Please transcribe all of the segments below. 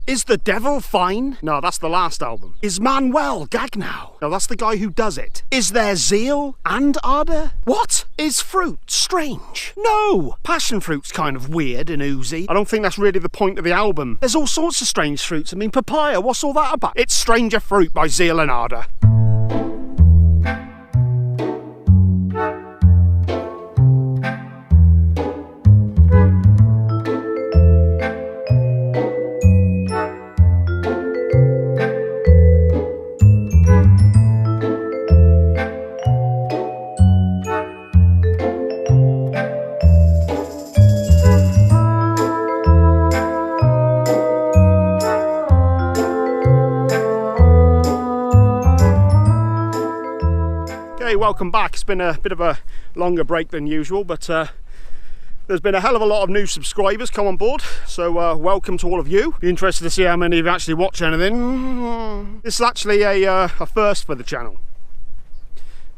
Is the Devil Fine? No, that's the last album. Is Manuel Gagnow? No, that's the guy who does it. Is there Zeal and Ardor? What? Is fruit strange? No! Passion fruit's kind of weird and oozy. I don't think that's really the point of the album. There's all sorts of strange fruits. I mean, papaya, what's all that about? It's Stranger Fruit by Zeal and Ardor. Welcome back. It's been a bit of a longer break than usual, but there's been a hell of a lot of new subscribers come on board, so welcome to all of you. Be interested to see how many of you actually watch anything. This is actually a first for the channel,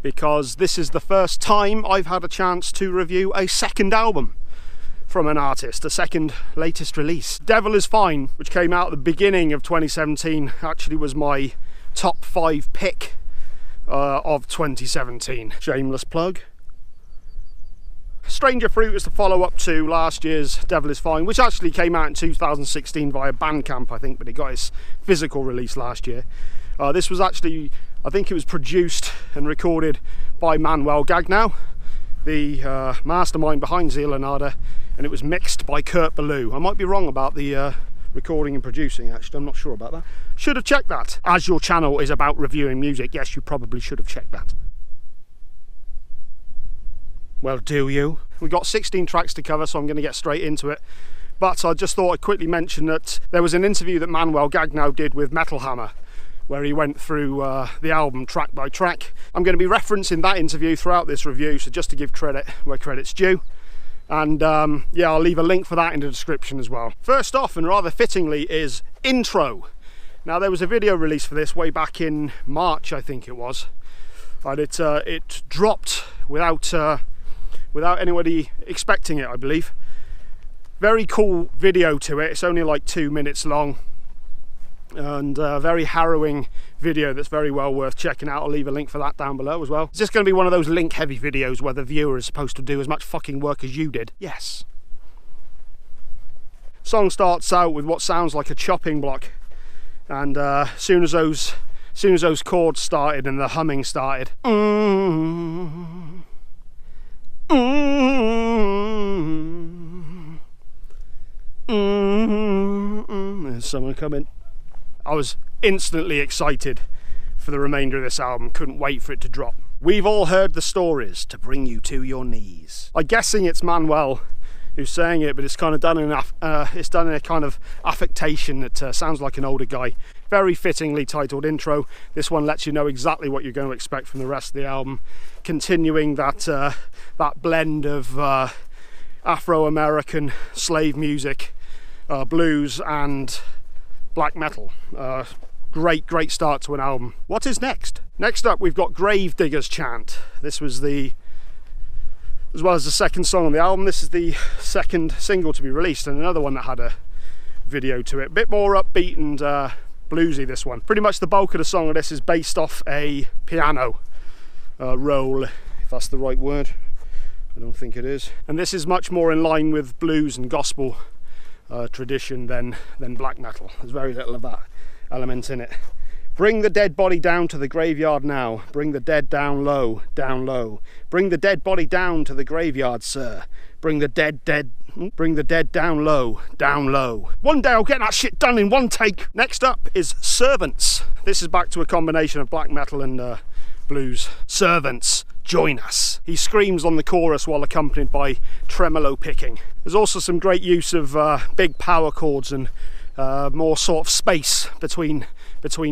because this is the first time I've had a chance to review a second album from an artist, a second latest release. Devil is Fine, which came out at the beginning of 2017, actually was my top 5 pick of 2017. Shameless plug. Stranger Fruit is the follow-up to last year's Devil is Fine, which actually came out in 2016 via Bandcamp, I think, but it got its physical release last year. This was actually, I think it was produced and recorded by Manuel Gagnow, the mastermind behind Zeal and Ardor, and it was mixed by Kurt Ballou. I might be wrong about the recording and producing, actually, I'm not sure about that. Should have checked that. As your channel is about reviewing music, yes, you probably should have checked that. Well, do you? We've got 16 tracks to cover, so I'm going to get straight into it. But I just thought I'd quickly mention that there was an interview that Manuel Gagnow did with Metal Hammer, where he went through the album track by track. I'm going to be referencing that interview throughout this review, so just to give credit where credit's due. And yeah, I'll leave a link for that in the description as well. First off, and rather fittingly, is Intro. Now, there was a video release for this way back in March, I think it was, and it dropped without anybody expecting it, I believe. Very cool video to it. It's only like 2 minutes long, and a very harrowing video that's very well worth checking out. I'll leave a link for that down below as well. Is this going to be one of those link heavy videos where the viewer is supposed to do as much fucking work as you did? Yes. Song starts out with what sounds like a chopping block, and as soon as those chords started and the humming started, there's someone coming. I was instantly excited for the remainder of this album, couldn't wait for it to drop. We've all heard the stories to bring you to your knees. I'm guessing it's Manuel who's saying it, but it's kind of done in a kind of affectation that sounds like an older guy. Very fittingly titled Intro. This one lets you know exactly what you're going to expect from the rest of the album, continuing that blend of Afro-American slave music, blues and black metal. Great start to an album. What is next? Next up, we've got Gravedigger's Chant. This was as well as the second song on the album, this is the second single to be released, and another one that had a video to it. A bit more upbeat and bluesy, this one. Pretty much the bulk of the song of this is based off a piano roll, if that's the right word. I don't think it is. And this is much more in line with blues and gospel tradition than black metal. There's very little of that element in it. Bring the dead body down to the graveyard now. Bring the dead down low, down low. Bring the dead body down to the graveyard, sir. Bring the dead down low, down low. One day I'll get that shit done in one take. Next up is Servants. This is back to a combination of black metal and blues. Servants, join us. He screams on the chorus while accompanied by tremolo picking. There's also some great use of big power chords and more sort of space between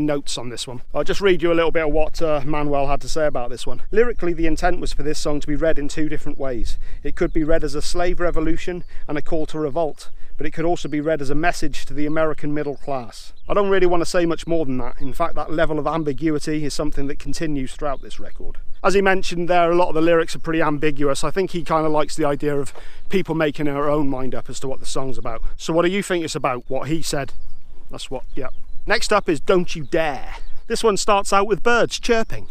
notes on this one. I'll just read you a little bit of what Manuel had to say about this one. Lyrically, the intent was for this song to be read in 2 different ways. It could be read as a slave revolution and a call to revolt, but it could also be read as a message to the American middle class. I don't really want to say much more than that. In fact, that level of ambiguity is something that continues throughout this record. As he mentioned there, a lot of the lyrics are pretty ambiguous. I think he kind of likes the idea of people making their own mind up as to what the song's about. So what do you think it's about? What he said That's what, yep. Next up is Don't You Dare. This one starts out with birds chirping.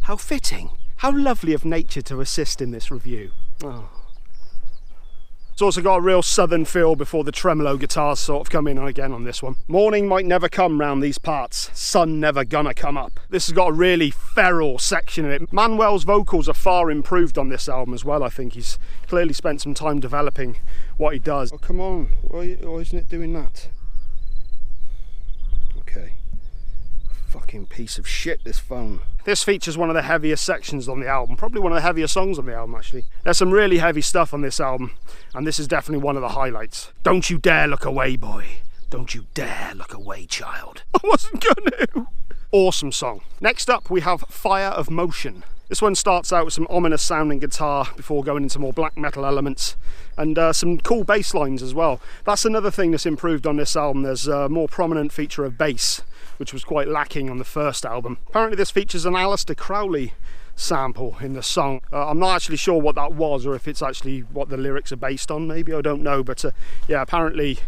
How fitting. How lovely of nature to assist in this review. Oh. It's also got a real southern feel before the tremolo guitars sort of come in again on this one. Morning might never come round these parts, sun never gonna come up. This has got a really feral section in it. Manuel's vocals are far improved on this album as well. I think he's clearly spent some time developing what he does. Oh, come on, why isn't it doing that? Okay. Fucking piece of shit, this phone. This features one of the heaviest sections on the album, probably one of the heavier songs on the album actually. There's some really heavy stuff on this album, and this is definitely one of the highlights. Don't you dare look away, boy. Don't you dare look away, child. I wasn't gonna. Awesome song. Next up we have Fire of Motion. This one starts out with some ominous sounding guitar before going into more black metal elements and some cool bass lines as well. That's another thing that's improved on this album. There's a more prominent feature of bass, which was quite lacking on the first album. Apparently this features an Aleister Crowley sample in the song. I'm not actually sure what that was, or if it's actually what the lyrics are based on, maybe, I don't know, but yeah, apparently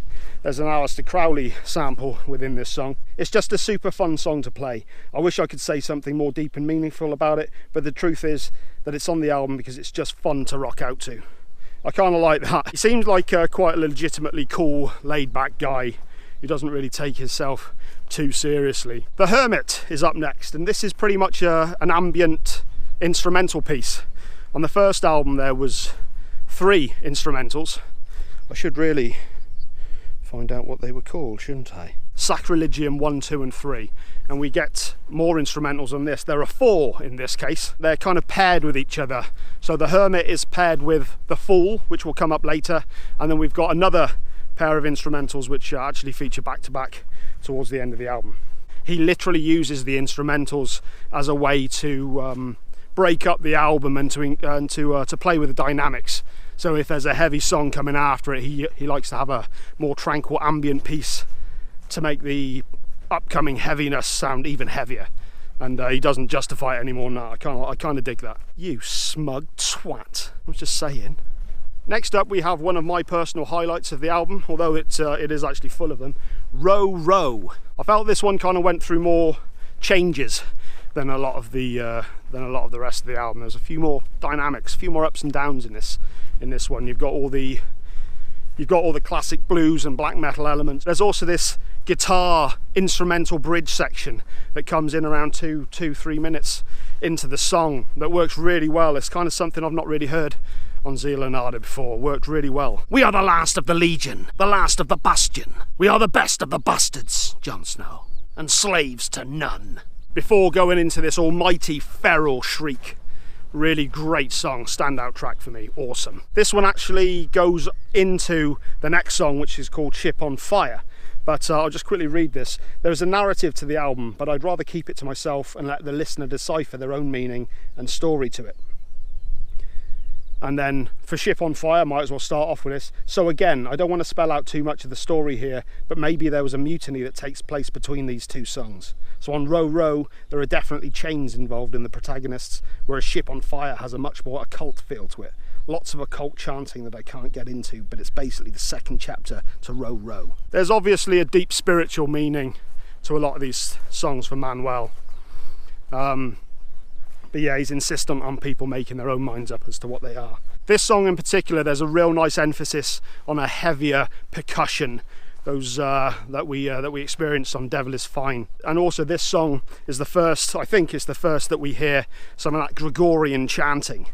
there's an Aleister Crowley sample within this song. It's just a super fun song to play. I wish I could say something more deep and meaningful about it, but the truth is that it's on the album because it's just fun to rock out to. I kind of like that. He seems like quite a legitimately cool, laid-back guy who doesn't really take himself too seriously. The Hermit is up next, and this is pretty much an ambient instrumental piece. On the first album there was 3 instrumentals. I should really find out what they were called, shouldn't I? Sacrilegium 1, 2 and 3, and we get more instrumentals on this. There are 4 in this case. They're kind of paired with each other. So the Hermit is paired with the Fool, which will come up later, and then we've got another pair of instrumentals which actually feature back to back towards the end of the album. He literally uses the instrumentals as a way to break up the album and to play with the dynamics. So if there's a heavy song coming after it, he likes to have a more tranquil ambient piece to make the upcoming heaviness sound even heavier. And he doesn't justify it anymore now. I kind of dig that. You smug twat. I was just saying. Next up we have one of my personal highlights of the album, although it is actually full of them. RohRoh. I felt this one kind of went through more changes than a lot of the rest of the album. There's a few more dynamics, a few more ups and downs in this one. You've got all the classic blues and black metal elements. There's also this guitar instrumental bridge section that comes in around 2-3 minutes into the song that works really well. It's kind of something I've not really heard on Zeal and Ardor before. Worked really well. We are the last of the Legion, the last of the Bastion. We are the best of the bastards, Jon Snow, and slaves to none. Before going into this almighty feral shriek. Really great song, standout track for me, awesome. This one actually goes into the next song, which is called ShipOnFire. But I'll just quickly read this. There's a narrative to the album, but I'd rather keep it to myself and let the listener decipher their own meaning and story to it. And then for ShipOnFire, I might as well start off with this. So again, I don't want to spell out too much of the story here, but maybe there was a mutiny that takes place between these 2 songs. So on RohRoh, there are definitely chains involved in the protagonists, whereas ShipOnFire has a much more occult feel to it. Lots of occult chanting that I can't get into, but it's basically the second chapter to RohRoh. There's obviously a deep spiritual meaning to a lot of these songs for Manuel. But yeah, he's insistent on people making their own minds up as to what they are. This song in particular, there's a real nice emphasis on a heavier percussion, those that we experienced on Devil Is Fine. And also this song is the first, I think it's the first that we hear some of that Gregorian chanting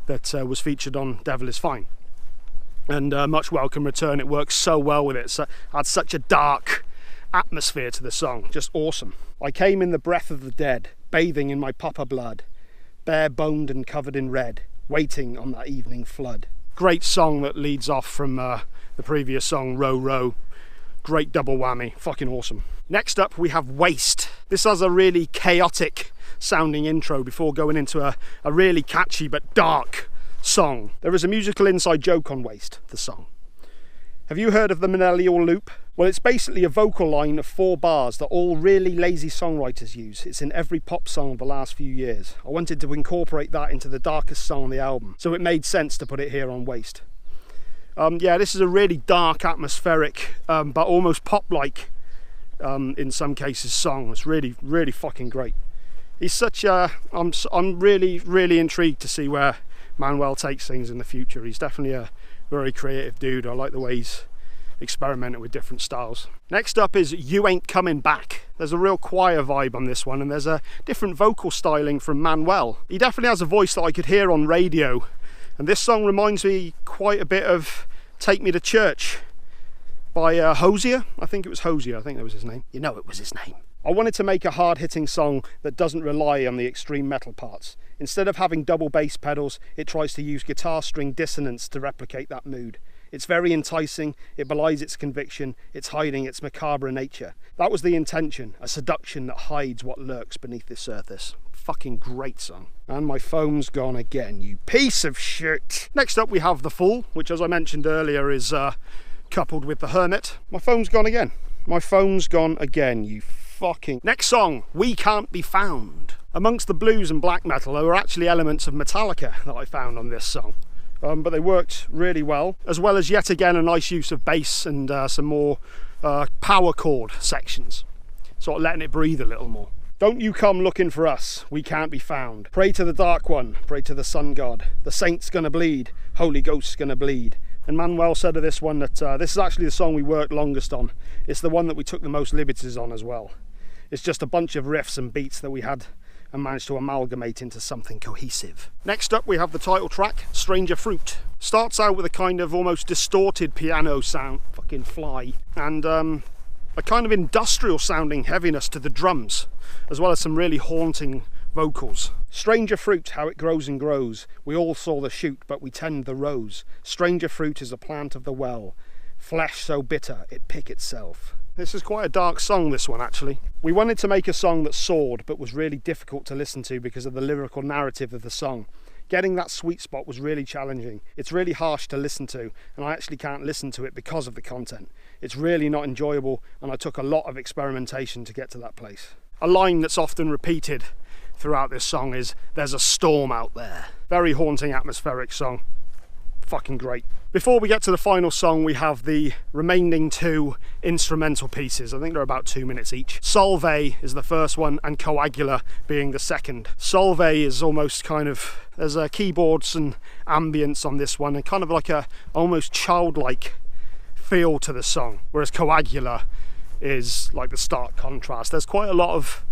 that was featured on Devil Is Fine. And Much Welcome Return, it works so well with it. So adds such a dark atmosphere to the song, just awesome. I came in the breath of the dead, bathing in my papa blood, bare-boned and covered in red, waiting on that evening flood. Great song that leads off from the previous song, RohRoh. Great double whammy, fucking awesome. Next up we have Waste. This has a really chaotic sounding intro before going into a really catchy but dark song. There is a musical inside joke on Waste, the song. Have you heard of the Manelial loop? Well, it's basically a vocal line of 4 bars that all really lazy songwriters use. It's in every pop song of the last few years. I wanted to incorporate that into the darkest song on the album, so it made sense to put it here on Waste. Yeah, this is a really dark, atmospheric, but almost pop-like, in some cases, song. It's really, really fucking great. He's such a... I'm really, really intrigued to see where Manuel takes things in the future. He's definitely a very creative dude. I like the way he's experimenting with different styles. Next up is You Ain't Coming Back. There's a real choir vibe on this one, and there's a different vocal styling from Manuel. He definitely has a voice that I could hear on radio, and this song reminds me quite a bit of Take Me to Church by Hosier. I think it was Hosier, I think that was his name. You know it was his name. I wanted to make a hard-hitting song that doesn't rely on the extreme metal parts. Instead of having double bass pedals, it tries to use guitar string dissonance to replicate that mood. It's very enticing, it belies its conviction, it's hiding its macabre nature. That was the intention, a seduction that hides what lurks beneath the surface. Fucking great song. And my phone's gone again, you piece of shit. Next up we have The Fool, which as I mentioned earlier is coupled with the Hermit. My phone's gone again. My phone's gone again, you fucking... Next song, We Can't Be Found. Amongst the blues and black metal, there were actually elements of Metallica that I found on this song. But they worked really well, as well as yet again a nice use of bass and some more power chord sections, sort of letting it breathe a little more. Don't you come looking for us, we can't be found. Pray to the Dark One, pray to the Sun God. The Saint's gonna bleed, Holy Ghost's gonna bleed. And Manuel said of this one that this is actually the song we worked longest on. It's the one that we took the most liberties on as well. It's just a bunch of riffs and beats that we had and managed to amalgamate into something cohesive. Next up we have the title track, Stranger Fruit. Starts out with a kind of almost distorted piano sound, fucking fly, and a kind of industrial sounding heaviness to the drums, as well as some really haunting vocals. Stranger fruit, how it grows and grows. We all saw the shoot, but we tend the rose. Stranger fruit is a plant of the well. Flesh so bitter, it pick itself. This is quite a dark song, this one, actually. We wanted to make a song that soared, but was really difficult to listen to because of the lyrical narrative of the song. Getting that sweet spot was really challenging. It's really harsh to listen to, and I actually can't listen to it because of the content. It's really not enjoyable, and I took a lot of experimentation to get to that place. A line that's often repeated throughout this song is, "There's a storm out there." Very haunting, atmospheric song. Fucking great. Before we get to the final song, we have the remaining two instrumental pieces. I think they're about 2 minutes each. Solve is the first one, and Coagula being the second. Solve is almost kind of, there's keyboards and ambience on this one, and kind of like a almost childlike feel to the song, whereas Coagula is like the stark contrast. There's quite a lot of,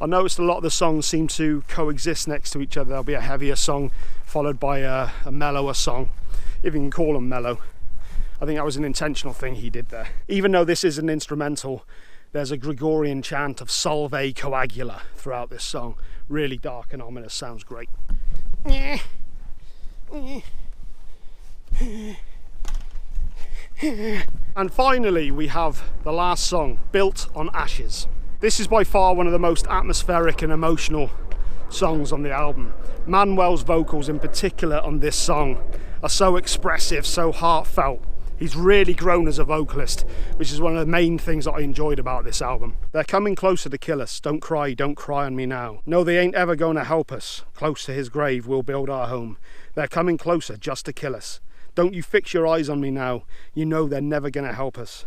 I noticed a lot of the songs seem to coexist next to each other. There'll be a heavier song followed by a mellower song, if you can call them mellow. I think that was an intentional thing he did there. Even though this is an instrumental, there's a Gregorian chant of Solve Coagula throughout this song. Really dark and ominous, sounds great. And finally we have the last song, Built on Ashes. This is by far one of the most atmospheric and emotional songs on the album. Manuel's vocals in particular on this song are so expressive, so heartfelt. He's really grown as a vocalist, which is one of the main things that I enjoyed about this album. They're coming closer to kill us. Don't cry on me now. No, they ain't ever gonna help us. Close to his grave, we'll build our home. They're coming closer just to kill us. Don't you fix your eyes on me now. You know they're never gonna help us.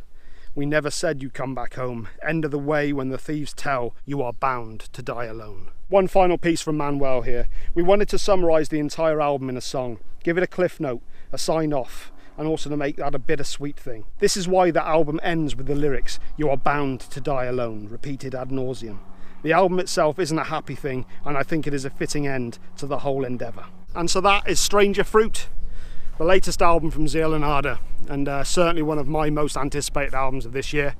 We never said you'd come back home. End of the way when the thieves tell, you are bound to die alone. One final piece from Manuel here. We wanted to summarise the entire album in a song, give it a cliff note, a sign off, and also to make that a bittersweet thing. This is why the album ends with the lyrics, you are bound to die alone, repeated ad nauseum. The album itself isn't a happy thing, and I think it is a fitting end to the whole endeavour. And so that is Stranger Fruit, the latest album from Zeal and Ardor, and certainly one of my most anticipated albums of this year.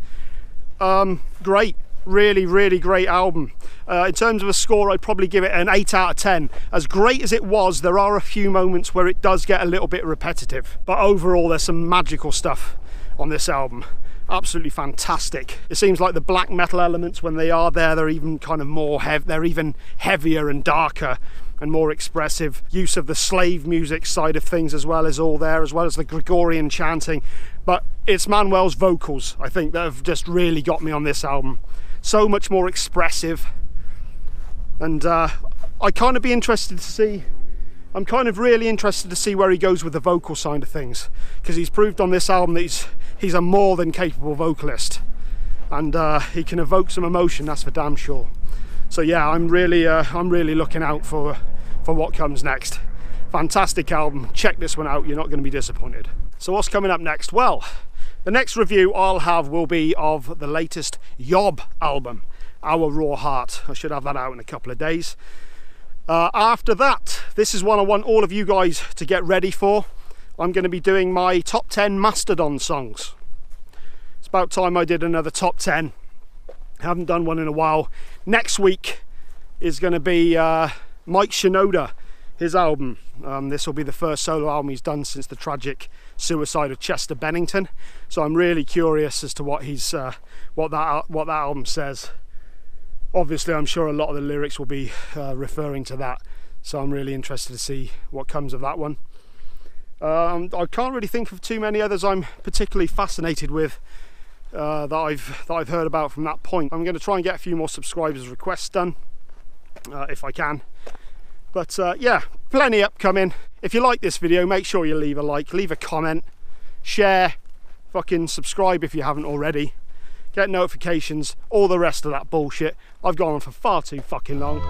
Great. Really, really great album. In terms of a score, I'd probably give it an 8 out of 10. As great as it was, there are a few moments where it does get a little bit repetitive. But overall, there's some magical stuff on this album. Absolutely fantastic. It seems like the black metal elements, when they are there, they're even kind of more they're even heavier and darker and more expressive. Use of the slave music side of things as well is all there, as well as the Gregorian chanting. But it's Manuel's vocals, I think, that have just really got me on this album. So much more expressive, and I kind of be interested to see I'm kind of really interested to see where he goes with the vocal side of things, because he's proved on this album that he's a more than capable vocalist, and he can evoke some emotion, that's for damn sure. So yeah, I'm really looking out for what comes next. Fantastic album, check this one out, you're not going to be disappointed. So what's coming up next? Well, the next review I'll have will be of the latest Yob album, Our Raw Heart. I should have that out in a couple of days. After that, this is one I want all of you guys to get ready for. I'm going to be doing my top 10 Mastodon songs. It's about time I did another top 10. I haven't done one in a while. Next week is going to be Mike Shinoda, his album. This will be the first solo album he's done since the tragic suicide of Chester Bennington. So I'm really curious as to what that album says. Obviously, I'm sure a lot of the lyrics will be referring to that, so I'm really interested to see what comes of that one. I can't really think of too many others I'm particularly fascinated with that I've heard about from that point. I'm going to try and get a few more subscribers' requests done if I can. But yeah, plenty upcoming. If you like this video, make sure you leave a like, leave a comment, share, fucking subscribe if you haven't already. Get notifications, all the rest of that bullshit. I've gone on for far too fucking long.